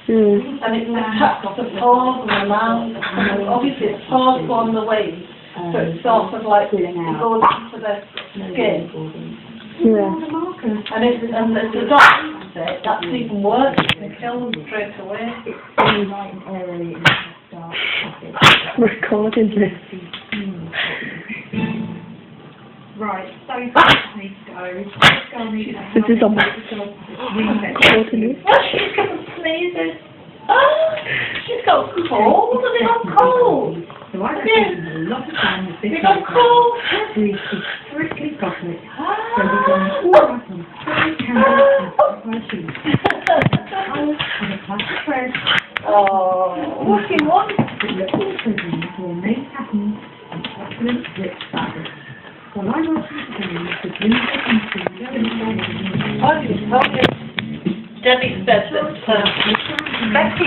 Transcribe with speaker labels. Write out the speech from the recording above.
Speaker 1: And it's attached to the pores and the mouth. And obviously the pores go on the wing, so it's sort of like it goes into the skin.
Speaker 2: Yeah.
Speaker 1: And if the dog eats it, that's even worse. It can kill them straight away.
Speaker 2: Recording this.
Speaker 3: Right, so you need to go.
Speaker 2: This is on recording this.
Speaker 1: Well, she's got sneezes. Oh, she's got cold. Has it got cold?
Speaker 3: So I spend a lot of time with this.
Speaker 1: Has it got cold?
Speaker 3: Who is strictly Catholic. So we're
Speaker 1: Ah.
Speaker 3: going all out on Sunday candles and Sacrifice shoes. I was on a plastic bread.
Speaker 1: Oh, what do you want?
Speaker 3: But little children will make happen an excellent rich fabric. So I'm asking today to bring the country going
Speaker 1: I just told you. Debbie said that Becky